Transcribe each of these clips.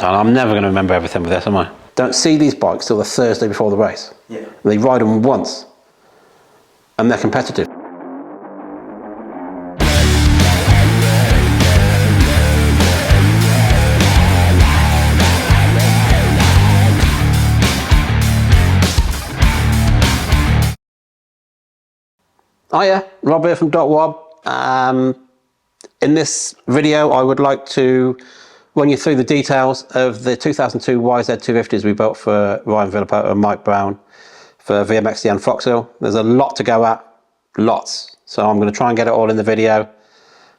And I'm never going to remember everything with this, am I? Don't see these bikes till the Thursday before the race. Yeah. They ride them once, and they're competitive. Hiya, Rob here from DocWob. In this video, I would like to run you through the details of the 2002 YZ250s we built for Ryan Villopoto and Mike Brown for VMXD and Foxhill. There's a lot to go at, lots. So I'm going to try and get it all in the video.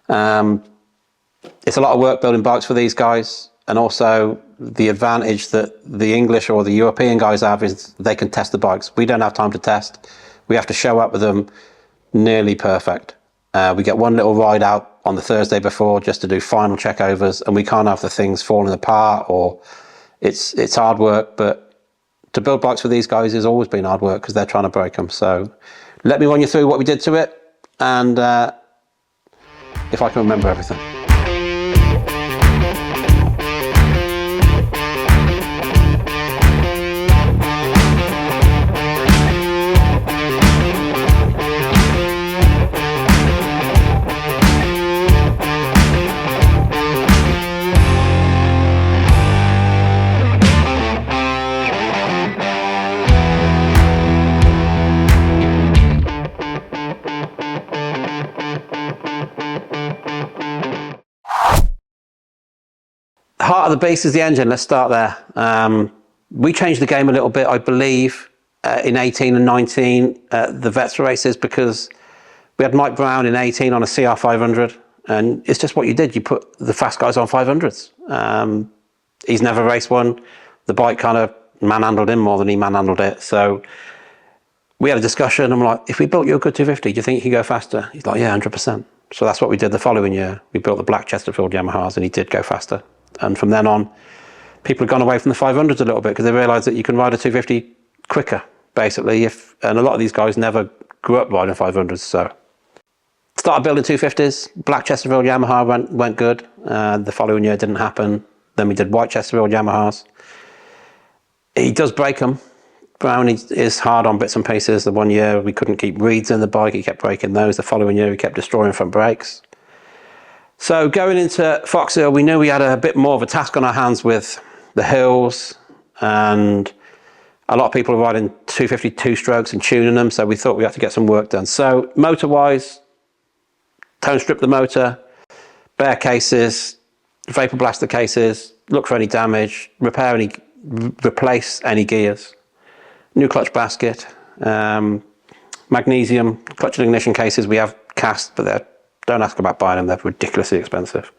It's a lot of work building bikes for these guys, and also the advantage that the English or the European guys have is they can test the bikes. We don't have time to test. We have to show up with them nearly perfect. We get one little ride out on the Thursday before just to do final checkovers, and we can't have the things falling apart, or it's hard work. But to build bikes for these guys has always been hard work because they're trying to break them. So let me run you through what we did to it, and if I can remember everything. Heart of the beast is the engine. Let's start there. We changed the game a little bit, I believe, in 18 and 19, the Vets races, because we had Mike Brown in 18 on a CR 500, and it's just what you did. You put the fast guys on 500s. He's never raced one. The bike kind of manhandled him more than he manhandled it. So we had a discussion. I'm like, if we built you a good 250, do you think you could go faster? He's like, yeah, 100%. So that's what we did the following year. We built the black Chesterfield Yamahas, and he did go faster. And from then on, people have gone away from the 500s a little bit because they realised that you can ride a 250 quicker, basically. And a lot of these guys never grew up riding 500s. So started building 250s. Black Chesterfield Yamaha went good. The following year didn't happen. Then we did white Chesterfield Yamahas. He does break them. Brown is hard on bits and pieces. The one year we couldn't keep reeds in the bike, he kept breaking those. The following year he kept destroying front brakes. So going into Foxhill, we knew we had a bit more of a task on our hands with the hills, and a lot of people are riding 250 two-strokes and tuning them, so we thought we had to get some work done. So motor-wise, tone strip the motor, bare cases, vapor blaster cases, look for any damage, replace any gears, new clutch basket, magnesium clutch and ignition cases. We have cast, but don't ask about buying them, they're ridiculously expensive.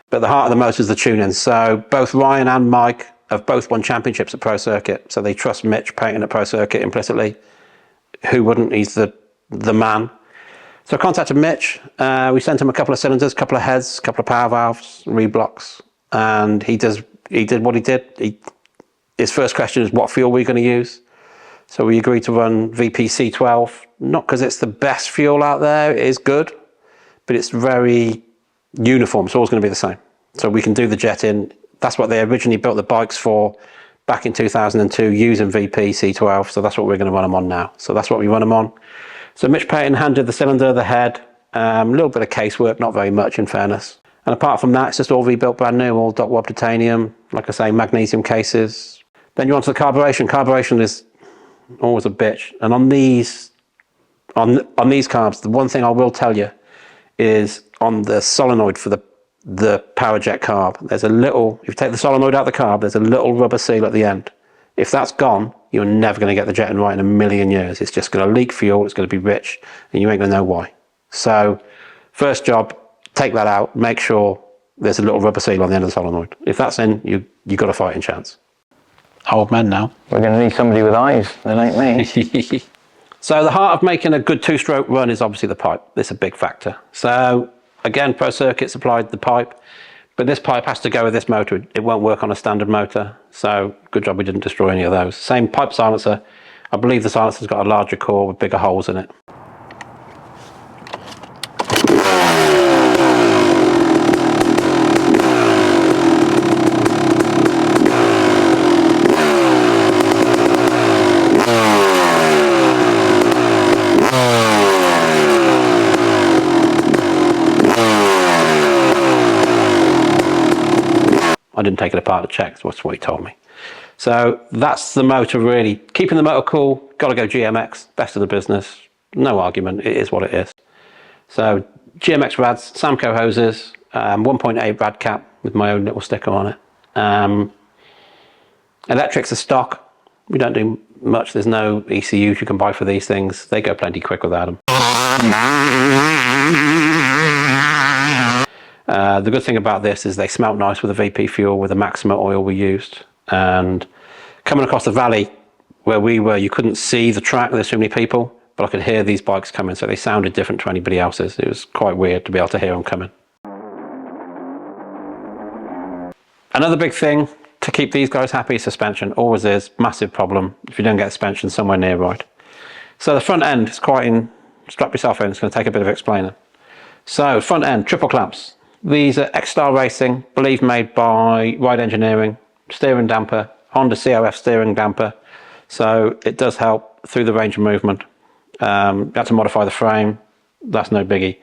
But the heart of the motor is the tuning. So both Ryan and Mike have both won championships at Pro Circuit, so they trust Mitch painting at Pro Circuit implicitly. Who wouldn't? He's the man. So I contacted Mitch. We sent him a couple of cylinders, a couple of heads, a couple of power valves, reblocks, and he did what he did. His first question is, what fuel are we going to use? So we agreed to run VPC12, not because it's the best fuel out there, it is good, but it's very uniform. It's always going to be the same. So we can do the jet in. That's what they originally built the bikes for back in 2002, using VP C12. So that's what we're going to run them on now. So that's what we run them on. So Mitch Payton handed the cylinder, the head, a little bit of casework, not very much in fairness. And apart from that, it's just all rebuilt brand new, all DocWob titanium, like I say, magnesium cases. Then you're onto the carburation. Carburation is always a bitch. And on these carbs, the one thing I will tell you is on the solenoid for the power jet carb, there's a little, if you take the solenoid out of the carb, there's a little rubber seal at the end. If that's gone, you're never going to get the jetting right in a million years. It's just going to leak fuel, it's going to be rich, and you ain't going to know why. So first job, take that out, make sure there's a little rubber seal on the end of the solenoid. If that's in, you got a fighting chance. Old man now. We're going to need somebody with eyes, that ain't me. So the heart of making a good two-stroke run is obviously the pipe. It's a big factor. So again, Pro Circuit supplied the pipe, but this pipe has to go with this motor. It won't work on a standard motor. So good job we didn't destroy any of those. Same pipe silencer. I believe the silencer's got a larger core with bigger holes in it. didn't take it apart to check. That's what he told me. So that's the motor really. Keeping the motor cool, got to go GMX, best of the business. No argument, it is what it is. So GMX rads, Samco hoses, 1.8 rad cap with my own little sticker on it. Electrics are stock. We don't do much. There's no ECUs you can buy for these things. They go plenty quick without them. The good thing about this is they smelt nice with the VP fuel, with the Maxima oil we used. And coming across the valley where we were, you couldn't see the track, there's too many people, but I could hear these bikes coming, so they sounded different to anybody else's. It was quite weird to be able to hear them coming. Another big thing to keep these guys happy is suspension. Always is, massive problem if you don't get suspension somewhere near right. So the front end is quite in, strap yourself in, it's going to take a bit of explaining. So front end, triple clamps. These are X-Star Racing, believe made by Ride Engineering. Steering damper, Honda COF steering damper. So it does help through the range of movement. You have to modify the frame, that's no biggie.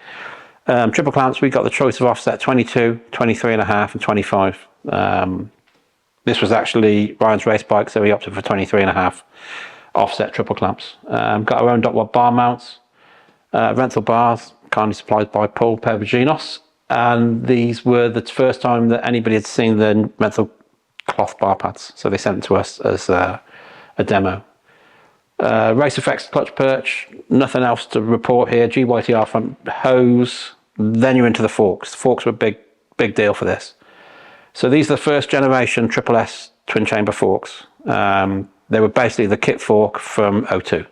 Triple clamps, we got the choice of offset 22, 23.5 and 25. This was actually Ryan's race bike, so we opted for 23.5 offset triple clamps. Got our own DocWob bar mounts, rental bars, kindly supplied by Paul Perviginos. And these were the first time that anybody had seen the rental cloth bar pads, so they sent them to us as a demo. Race effects clutch perch, nothing else to report here. GYTR front hose, then you're into the forks. The forks were a big deal for this. So these are the first generation Triple S twin chamber forks. They were basically the kit fork from 02.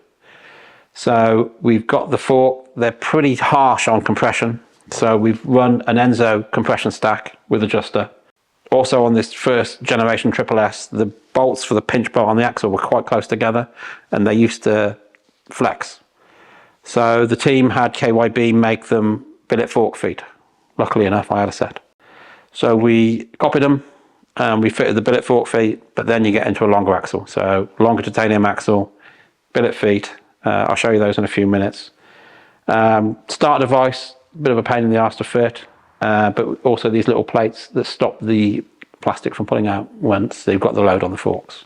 So we've got the fork, they're pretty harsh on compression. So we've run an Enzo compression stack with adjuster. Also on this first generation Triple S, the bolts for the pinch bolt on the axle were quite close together and they used to flex. So the team had KYB make them billet fork feet. Luckily enough, I had a set. So we copied them and we fitted the billet fork feet, but then you get into a longer axle. So longer titanium axle, billet feet. I'll show you those in a few minutes. Start device, a bit of a pain in the arse to fit. But also these little plates that stop the plastic from pulling out once they've got the load on the forks.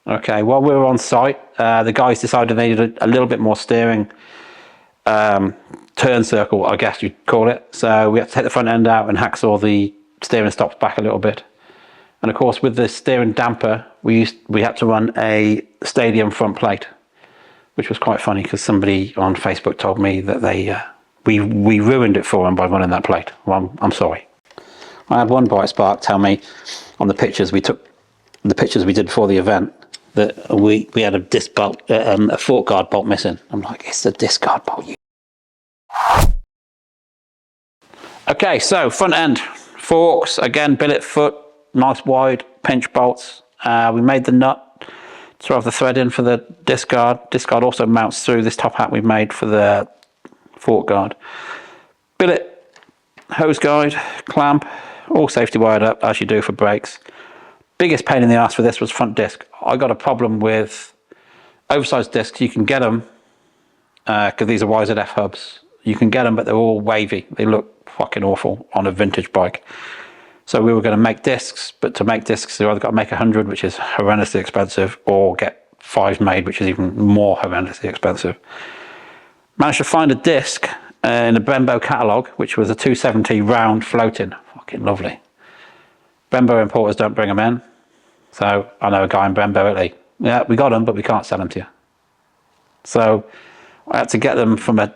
Okay, while we were on site, the guys decided they needed a little bit more steering turn circle, I guess you'd call it. So we had to take the front end out and hacksaw the steering stops back a little bit. And of course, with the steering damper, we had to run a stadium front plate, which was quite funny because somebody on Facebook told me that we ruined it for them by running that plate. Well, I'm sorry. I had one Bright Spark tell me on the pictures we took, the pictures we did before the event, that we had a disc bolt, a fork guard bolt missing. I'm like, it's a disc guard bolt. Okay, so front end forks again, billet foot, nice wide pinch bolts. We made the nut to have the thread in for the disc guard. Disc guard also mounts through this top hat we've made for the fork guard. Billet, hose guide, clamp, all safety wired up as you do for brakes. Biggest pain in the ass for this was front disc. I got a problem with oversized discs. You can get them because these are YZF hubs. You can get them, but they're all wavy. They look fucking awful on a vintage bike. So we were going to make discs, but to make discs, you either got to make 100, which is horrendously expensive, or get 5 made, which is even more horrendously expensive. Managed to find a disc in the Brembo catalogue, which was a 270 round floating. Fucking lovely. Brembo importers don't bring them in. So I know a guy in Brembo, Italy. Yeah, we got them, but we can't sell them to you. So I had to get them from a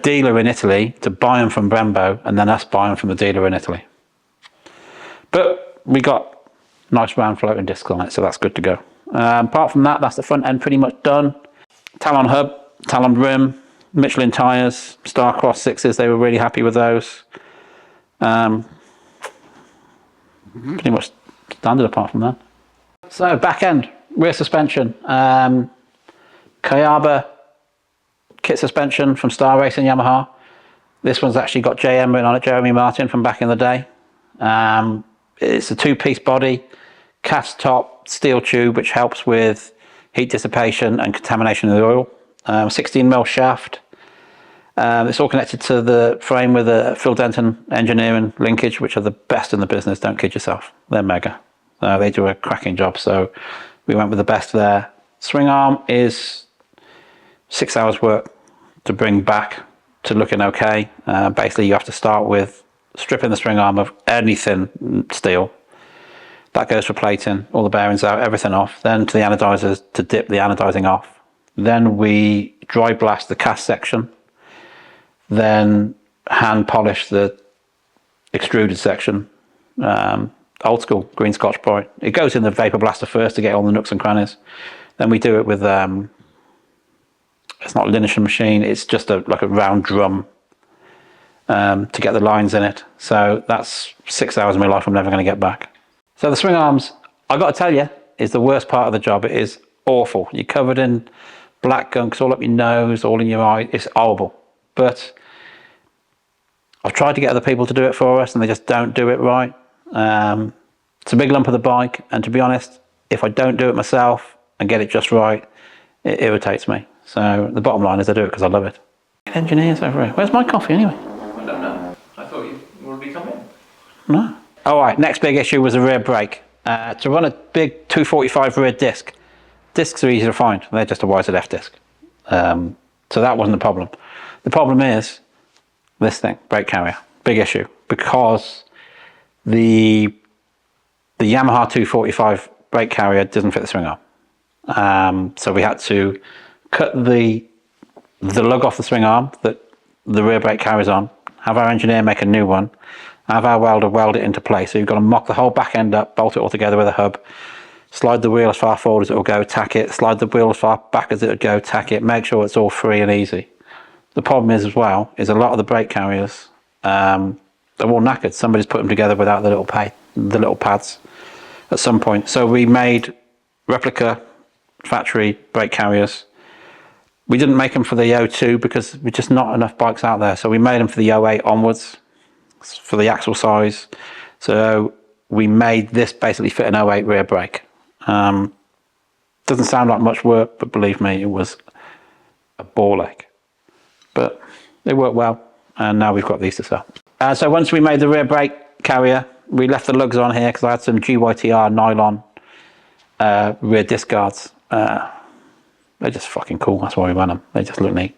dealer in Italy to buy them from Brembo, and then us buy them from the dealer in Italy. But we got nice round floating discs on it, so that's good to go. Apart from that, that's the front end pretty much done. Talon hub, Talon rim, Michelin tyres, Starcross 6s, they were really happy with those. Pretty much standard apart from that. So back end, rear suspension. Kayaba kit suspension from Star Racing Yamaha. This one's actually got JM written on it, Jeremy Martin from back in the day. It's a 2-piece body, cast top, steel tube, which helps with heat dissipation and contamination of the oil. 16mm shaft. It's all connected to the frame with a Phil Denton engineering linkage, which are the best in the business. Don't kid yourself. They're mega. They do a cracking job. So we went with the best there. Swing arm is 6 hours work to bring back to looking okay. Basically, you have to start with stripping the string arm of anything steel. That goes for plating, all the bearings out, everything off. Then to the anodizers to dip the anodizing off. Then we dry blast the cast section. Then hand polish the extruded section. Old school green Scotch Brite. It goes in the vapor blaster first to get all the nooks and crannies. Then we do it with it's not a linear machine, it's just like a round drum to get the lines in it. So that's 6 hours of my life I'm never going to get back. So the swing arms, I got to tell you, is the worst part of the job. It is awful. You're covered in black gunks all up your nose, all in your eye. It's horrible. But I've tried to get other people to do it for us and they just don't do it right. It's a big lump of the bike, and to be honest, if I don't do it myself and get it just right, it irritates me. So the bottom line is I do it because I love it. Engineers over here. Where's my coffee anyway? I don't know. I thought you would be coming. No. All right, next big issue was the rear brake. To run a big 245 rear disc, discs are easy to find. They're just a YZF disc. So that wasn't the problem. The problem is this thing, brake carrier. Big issue, because the Yamaha 245 brake carrier doesn't fit the swing arm. So we had to cut the lug off the swing arm that the rear brake carries on, have our engineer make a new one, have our welder weld it into place. So you've got to mock the whole back end up, bolt it all together with a hub, slide the wheel as far forward as it will go, tack it, slide the wheel as far back as it would go, tack it, make sure it's all free and easy. The problem is as well, is a lot of the brake carriers, they're all knackered. Somebody's put them together without the little pads at some point. So we made replica factory brake carriers. We didn't make them for the 02 because there's just not enough bikes out there. So we made them for the 08 onwards, for the axle size. So we made this basically fit an 08 rear brake. Doesn't sound like much work, but believe me, it was a ball ache. But they work well, and now we've got these to sell. So once we made the rear brake carrier, we left the lugs on here because I had some GYTR nylon rear disc guards. They're just fucking cool, that's why we run them. They just look neat.